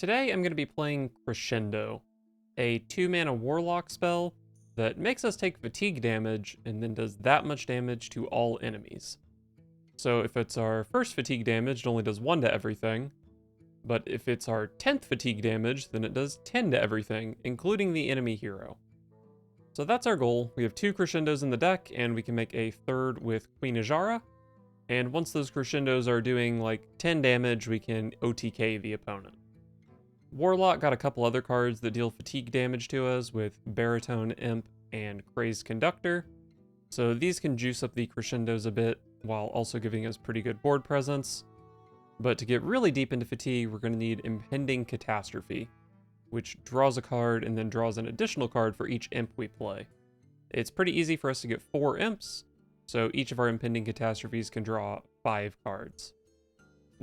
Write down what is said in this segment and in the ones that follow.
Today I'm going to be playing Crescendo, a 2-mana warlock spell that makes us take fatigue damage and then does that much damage to all enemies. So if it's our first fatigue damage, it only does 1 to everything, but if it's our 10th fatigue damage, then it does 10 to everything, including the enemy hero. So that's our goal. We have 2 Crescendos in the deck, and we can make a third with Queen Ajara, and once those Crescendos are doing like 10 damage, we can OTK the opponent. Warlock got a couple other cards that deal fatigue damage to us with Baritone Imp and Crazed Conductor, so these can juice up the Crescendos a bit while also giving us pretty good board presence. But to get really deep into fatigue, we're going to need Impending Catastrophe, which draws a card and then draws an additional card for each imp we play. It's pretty easy for us to get 4 imps, so each of our Impending Catastrophes can draw 5 cards.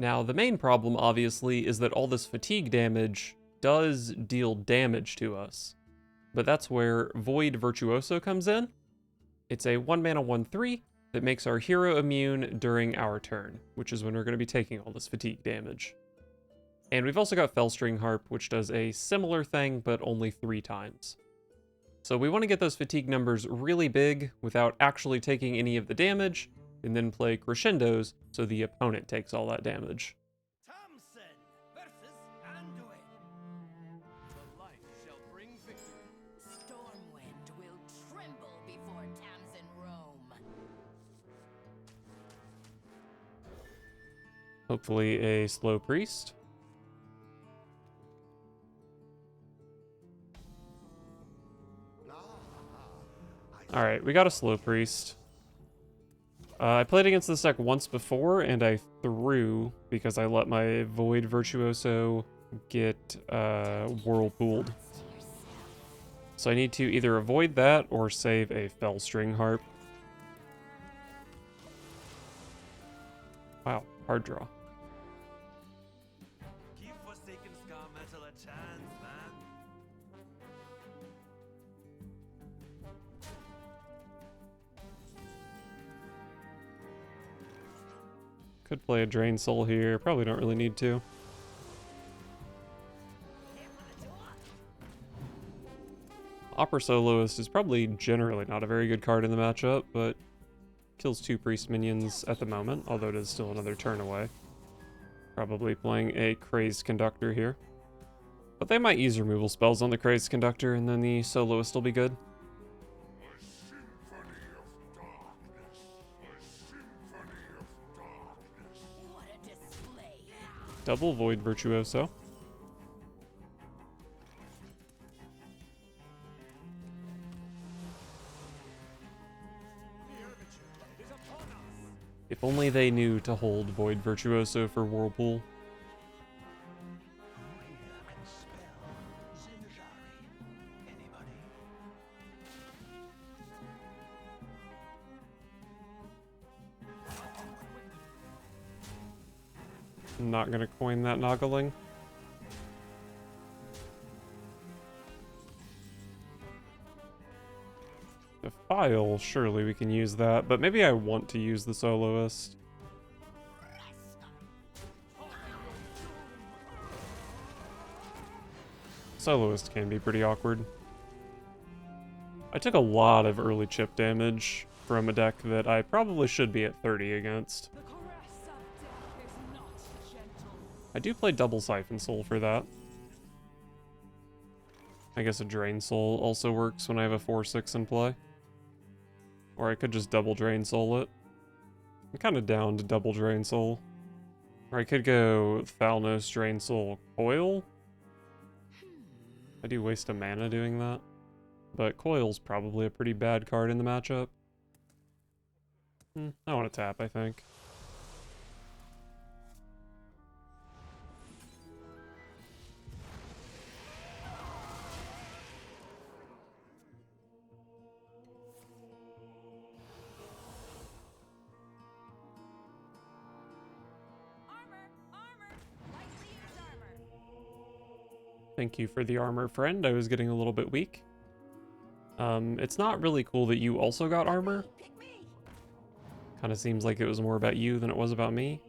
Now, the main problem, obviously, is that all this fatigue damage does deal damage to us. But that's where Void Virtuoso comes in. It's a 1-mana 1/3 that makes our hero immune during our turn, which is when we're going to be taking all this fatigue damage. And we've also got Fellstring Harp, which does a similar thing, but only 3 times. So we want to get those fatigue numbers really big without actually taking any of the damage, and then play Crescendos so the opponent takes all that damage. Thompson versus Anduin. The light shall bring victory. Stormwind will tremble before Tamsin Rome. Hopefully a slow priest. Alright, we got a slow priest. I played against this deck once before, and I threw because I let my Void Virtuoso get whirlpooled. So I need to either avoid that or save a Fellstring Harp. Wow, hard draw. Give Forsaken Scar Metal a chance, man. Could play a Drain Soul here, probably don't really need to. Opera Soloist is probably generally not a very good card in the matchup, but kills 2 priest minions at the moment, although it is still another turn away. Probably playing a Crazed Conductor here. But they might use removal spells on the Crazed Conductor, and then the Soloist will be good. What a display! Double Void Virtuoso. If only they knew to hold Void Virtuoso for Whirlpool. I'm not gonna coin that Noggling. The file, surely we can use that, but maybe I want to use the Soloist. Soloist can be pretty awkward. I took a lot of early chip damage from a deck that I probably should be at 30 against. The caress of death is not gentle. I do play double Siphon Soul for that. I guess a Drain Soul also works when I have a 4/6 in play. Or I could just double Drain Soul it. I'm kind of down to double Drain Soul. Or I could go Thalnos Drain Soul Coil. I do waste a mana doing that. But Coil's probably a pretty bad card in the matchup. I want to tap, I think. Thank you for the armor, friend. I was getting a little bit weak. It's not really cool that you also got armor. Kind of seems like it was more about you than it was about me.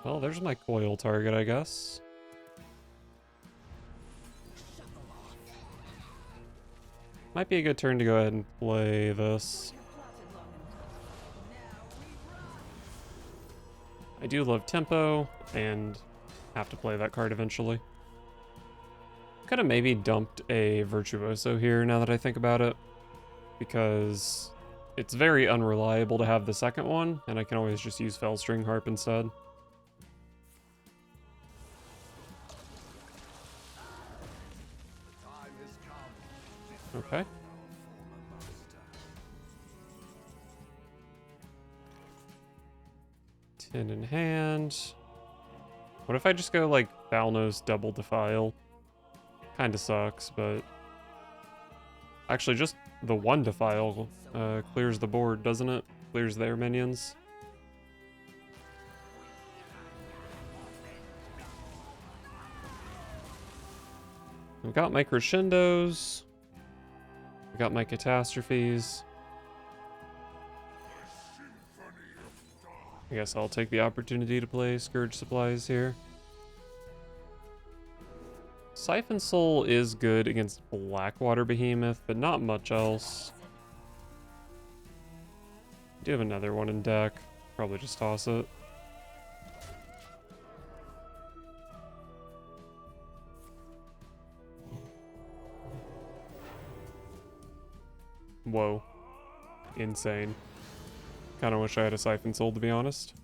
Well, there's my coil target, I guess. Might be a good turn to go ahead and play this. I do love tempo, and have to play that card eventually. Could have maybe dumped a Virtuoso here, now that I think about it, because it's very unreliable to have the second one, and I can always just use Fellstring Harp instead. Okay. Tin in hand. What if I just go like Balnos double Defile? Kinda sucks, but actually just the one Defile clears the board, doesn't it? Clears their minions. I've got my Crescendos. I got my Catastrophes. I guess I'll take the opportunity to play Scourge Supplies here. Siphon Soul is good against Blackwater Behemoth, but not much else. I do have another one in deck. Probably just toss it. Whoa. Insane. Kinda wish I had a Siphon Soul, to be honest.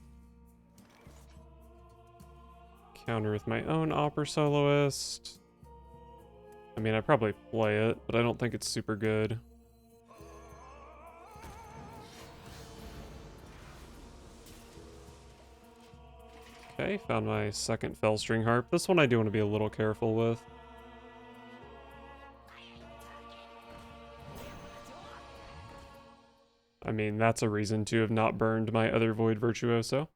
Counter with my own Opera Soloist. I mean, I'd probably play it, but I don't think it's super good. Okay, found my second Fellstring Harp. This one I do want to be a little careful with. I mean, that's a reason to have not burned my other Void Virtuoso.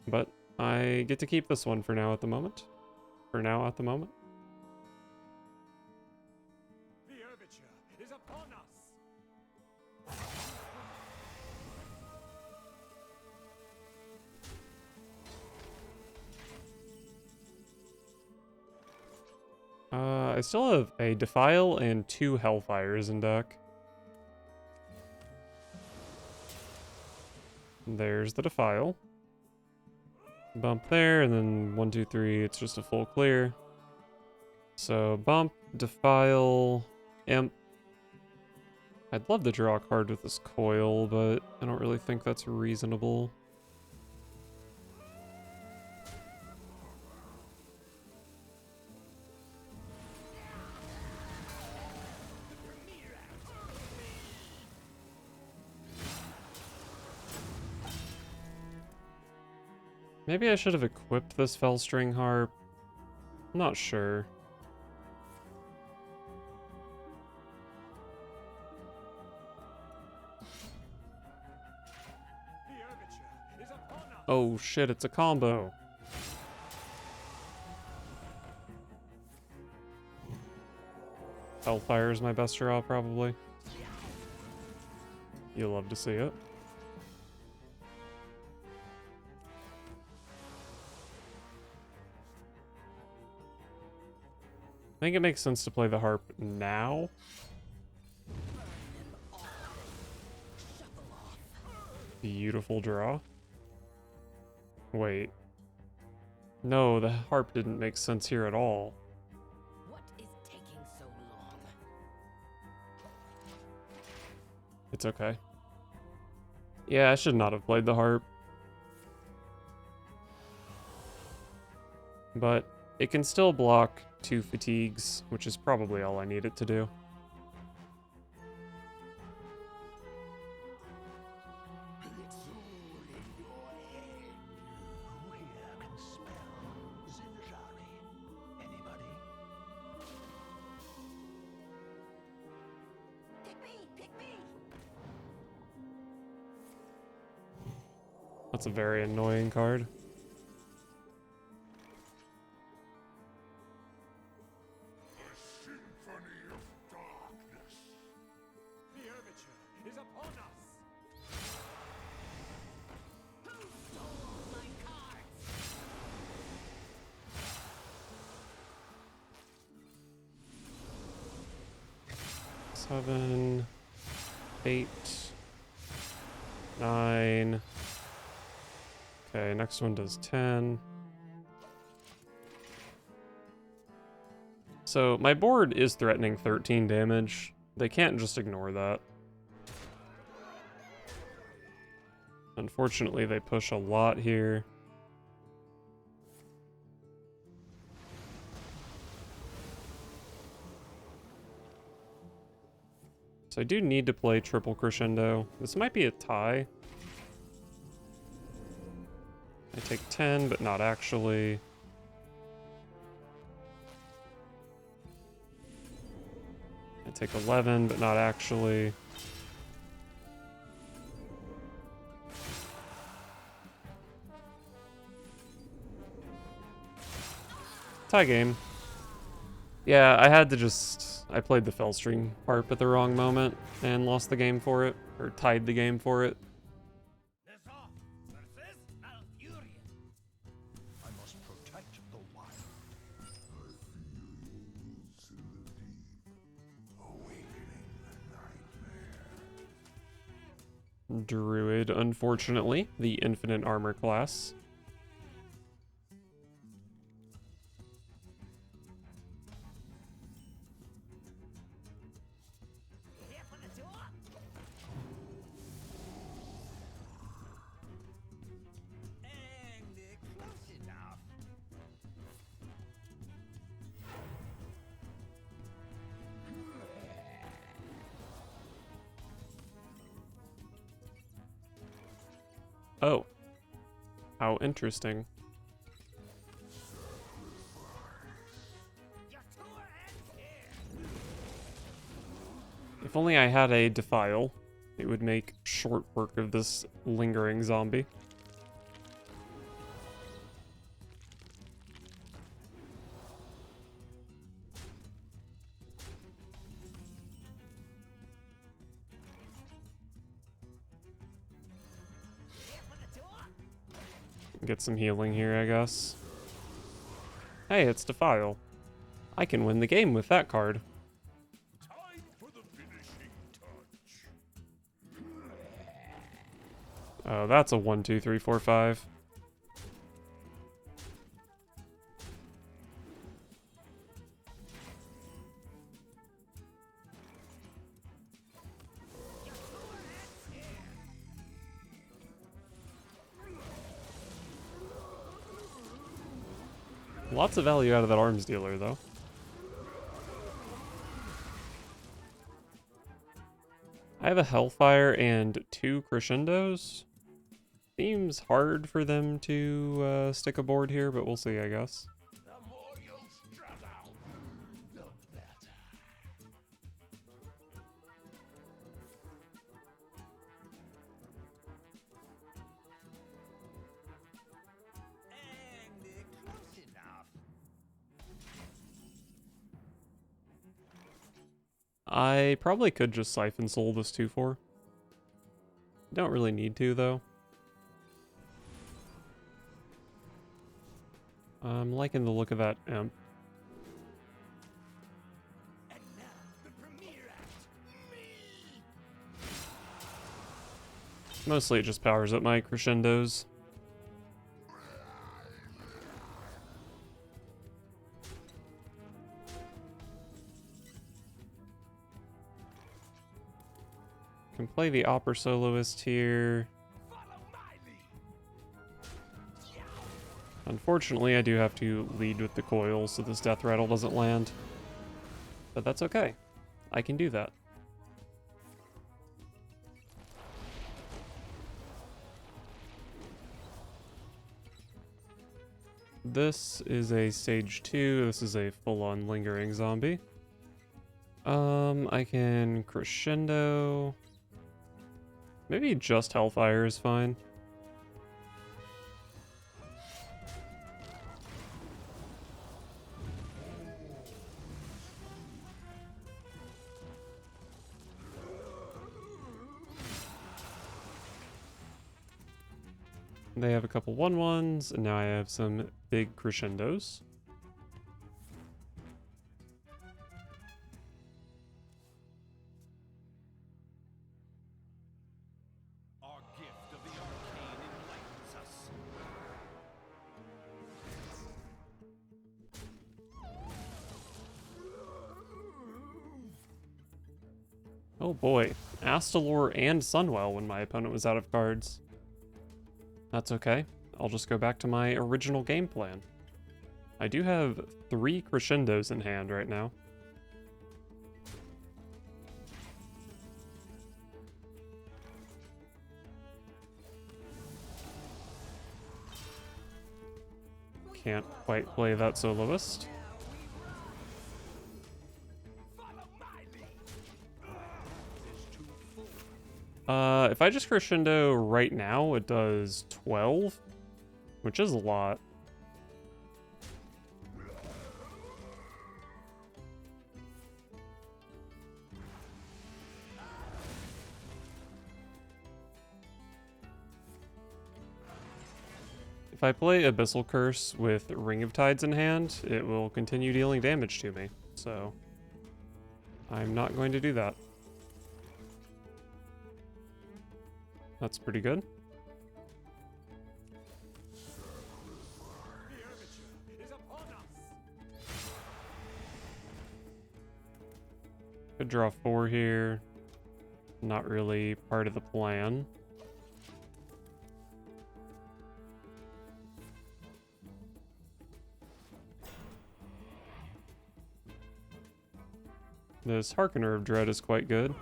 But I get to keep this one for now at the moment. The overture is upon us. I still have a Defile and 2 Hellfires in deck. There's the Defile. Bump there, and then 1, 2, 3, it's just a full clear. So bump, Defile, Imp. I'd love to draw a card with this coil, but I don't really think that's reasonable. Maybe I should have equipped this Fellstring Harp. I'm not sure. The overture is upon us. Oh shit, it's a combo. Hellfire is my best draw, probably. You'll love to see it. I think it makes sense to play the harp now. Beautiful draw. Wait. No, the harp didn't make sense here at all. What is taking so long? It's okay. Yeah, I should not have played the harp. But it can still block 2 fatigues, which is probably all I need it to do. Pick me! That's a very annoying card. The overture is upon us. 7, 8, 9. Okay, next one does 10. So my board is threatening 13 damage. They can't just ignore that. Unfortunately, they push a lot here. So I do need to play triple Crescendo. This might be a tie. I take 10, but not actually. I take 11, but not actually. Tie game. Yeah, I had to just... I played the Fellstring harp at the wrong moment and lost the game for it, or tied the game for it. I must protect the wild. Druid, unfortunately, the infinite armor class. Oh. How interesting. If only I had a Defile, it would make short work of this lingering zombie. Get some healing here, I guess. Hey, it's Defile. I can win the game with that card. Time for the finishing touch. Oh, that's a 1, 2, 3, 4, 5. Lots of value out of that arms dealer, though. I have a Hellfire and 2 Crescendos. Seems hard for them to stick a board here, but we'll see, I guess. The more you struggle, the better. And close enough. I probably could just Siphon Soul this 2/4. Don't really need to, though. I'm liking the look of that imp. And now, the premiere act. Me! Mostly it just powers up my Crescendos. Can play the Opera Soloist here. Follow my lead. Unfortunately, I do have to lead with the coil so this Death Rattle doesn't land. But that's okay. I can do that. This is a stage 2. This is a full-on lingering zombie. I can Crescendo. Maybe just Hellfire is fine. They have a couple 1/1s, and now I have some big Crescendos. Oh boy, Astalor and Sunwell when my opponent was out of cards. That's okay. I'll just go back to my original game plan. I do have 3 Crescendos in hand right now. Can't quite play that soloist. If I just Crescendo right now, it does 12, which is a lot. If I play Abyssal Curse with Ring of Tides in hand, it will continue dealing damage to me, so I'm not going to do that. That's pretty good. Could draw 4 here. Not really part of the plan. This Harkener of Dread is quite good.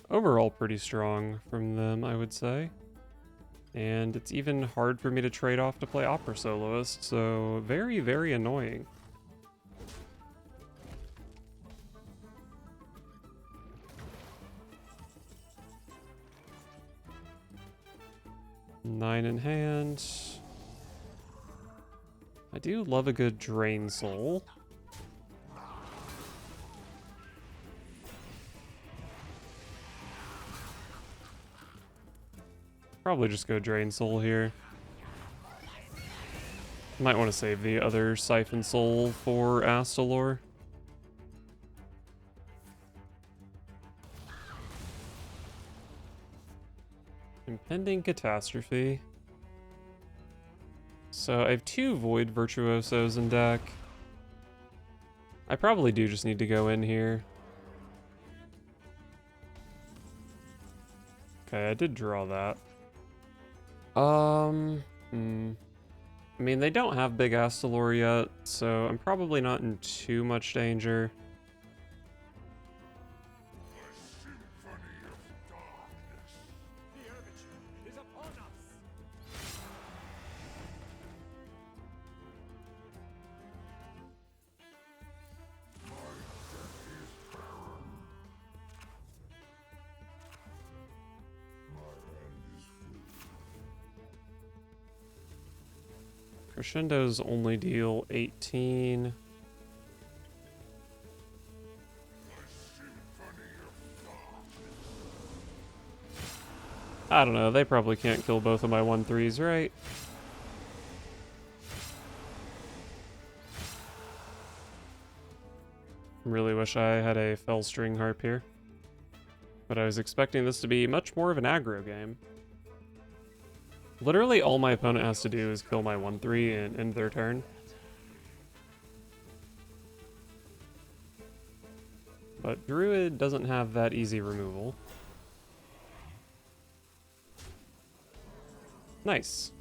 Overall pretty strong from them, I would say. And it's even hard for me to trade off to play Opera Soloist, so very, very annoying. Nine in hand. I do love a good Drain Soul. Probably just go Drain Soul here. Might want to save the other Siphon Soul for Astalor. Impending Catastrophe. So I have 2 Void Virtuosos in deck. I probably do just need to go in here. Okay, I did draw that. I mean, they don't have big Astalor yet, so I'm probably not in too much danger. Crescendos only deal 18. I don't know, they probably can't kill both of my 1/3s, right? Really wish I had a Fell String Harp here. But I was expecting this to be much more of an aggro game. Literally all my opponent has to do is kill my 1/3 and end their turn. But Druid doesn't have that easy removal. Nice.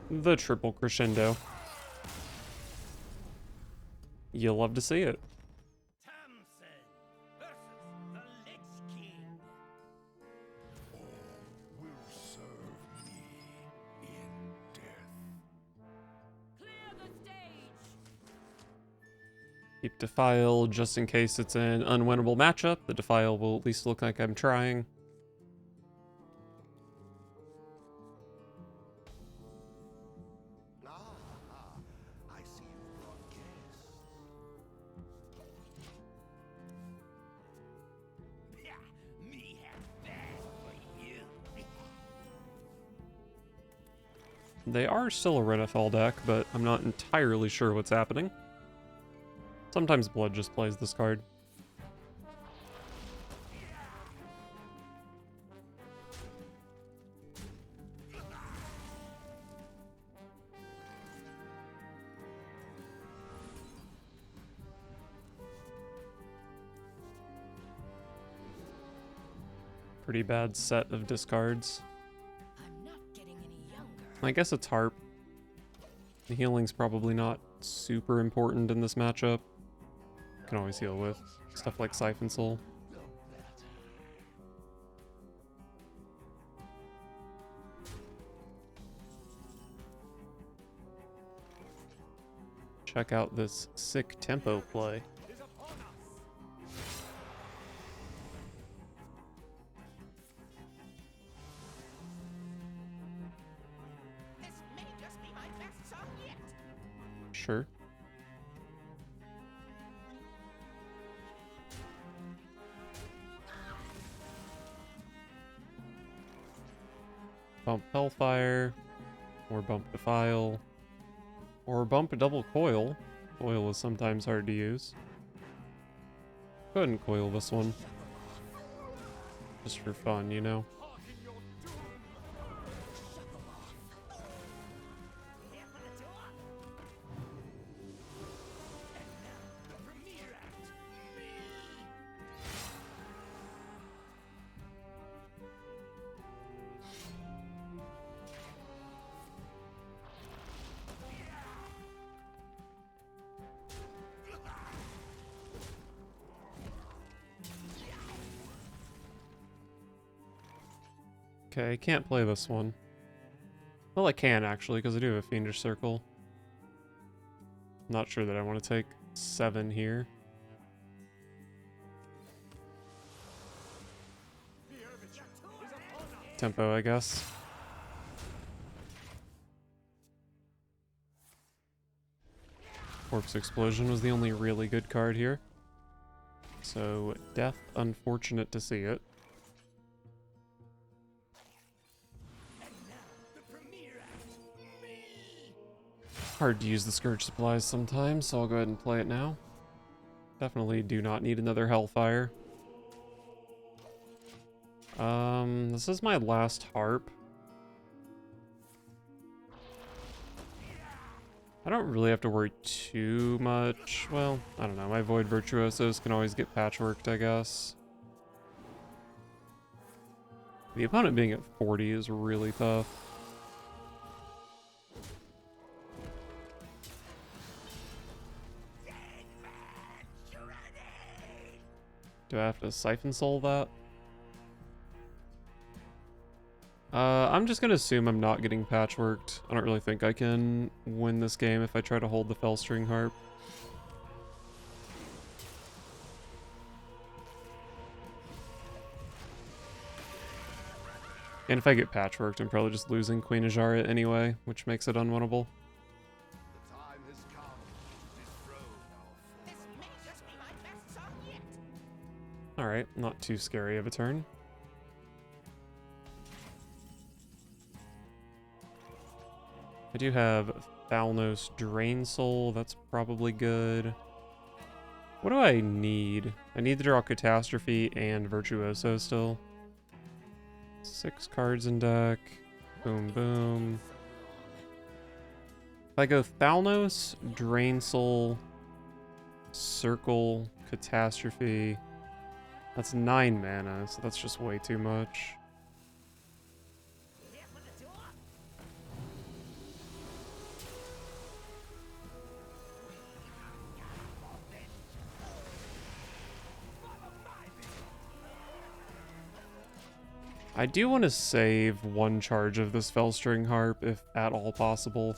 The triple Crescendo. You'll love to see it. Thompson versus the Lich King. All will serve me in death. Clear the stage. Keep Defile just in case it's an unwinnable matchup. The Defile will at least look like I'm trying. I see you brought guests. Me have that for you. They are still a Renethal deck, but I'm not entirely sure what's happening. Sometimes Blood just plays this card. pretty bad set of discards. I'm not getting any younger. I guess it's Harp. The healing's probably not super important in this matchup. Can always heal with stuff like Siphon Soul. Check out this sick tempo play. This may just be my best song yet. Sure. Bump Hellfire, or bump Defile, or bump a double coil. Coil is sometimes hard to use. Go ahead and coil this one. Just for fun, you know? Okay, I can't play this one. Well, I can actually, because I do have a Fiendish Circle. Not sure that I want to take 7 here. Tempo, I guess. Corpse Explosion was the only really good card here. So, Death, unfortunate to see it. Hard to use the Scourge supplies sometimes, so I'll go ahead and play it now. Definitely do not need another Hellfire. This is my last Harp. I don't really have to worry too much. Well, I don't know. My Void Virtuosos can always get patchworked, I guess. The opponent being at 40 is really tough. Do I have to Siphon Soul that? I'm just gonna assume I'm not getting patchworked. I don't really think I can win this game if I try to hold the Fellstring Harp. And if I get patchworked, I'm probably just losing Queen Ajara anyway, which makes it unwinnable. The time has come to dethrone our This may just be my best song yet. Alright, not too scary of a turn. I do have Thalnos Drain Soul, that's probably good. What do I need? I need to draw Catastrophe and Virtuoso still. 6 cards in deck. Boom, boom. If I go Thalnos, Drain Soul, Circle, Catastrophe, that's 9 mana, so that's just way too much. I do want to save 1 charge of this Fellstring Harp, if at all possible.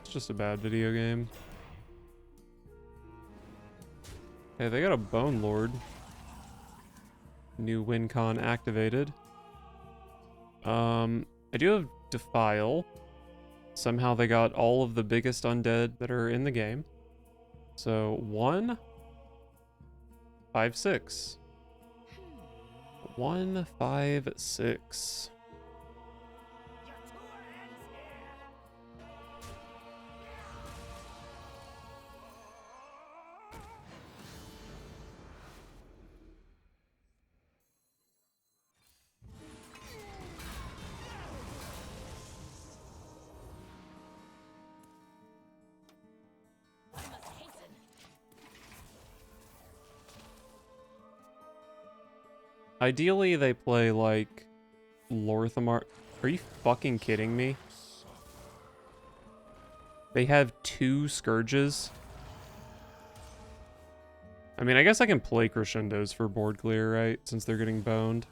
It's just a bad video game. Hey, they got a Bone Lord. New win con activated. I do have Defile. Somehow they got all of the biggest undead that are in the game. So 1, 5, 6. 1, 5, 6. Ideally, they play like Lorthamar. Are you fucking kidding me? They have 2 Scourges. I mean, I guess I can play Crescendos for board clear, right? Since they're getting boned.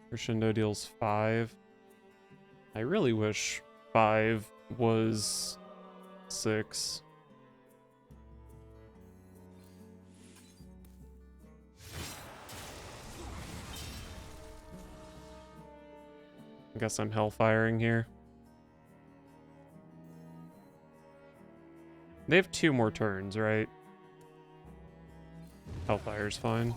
Crescendo deals 5. I really wish 5 was 6. I guess I'm hellfiring here. They have 2 more turns, right? Hellfire's fine.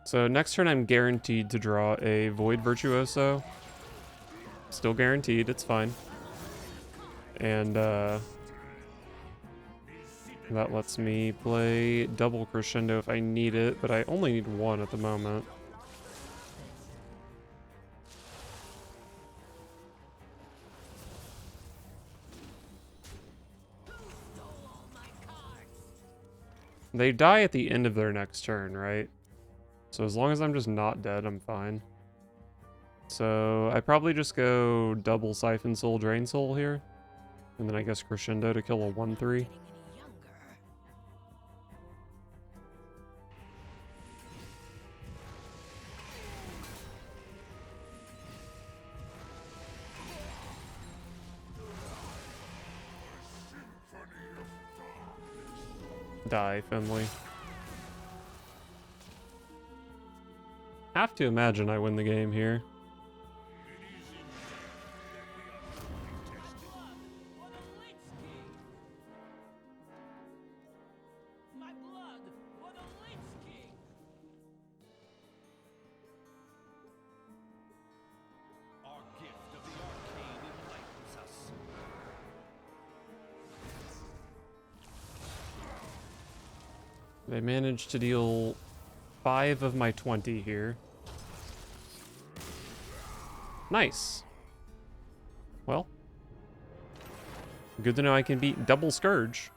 So next turn I'm guaranteed to draw a Void Virtuoso. Still guaranteed, it's fine. And that lets me play double Crescendo if I need it, but I only need 1 at the moment. They die at the end of their next turn, right? So as long as I'm just not dead, I'm fine. So I probably just go double Siphon Soul, Drain Soul here. And then I guess Crescendo to kill a 1/3. Die, Finley. Have to imagine I win the game here. They managed to deal 5 of my 20 here. Nice. Well, good to know I can beat double Scourge.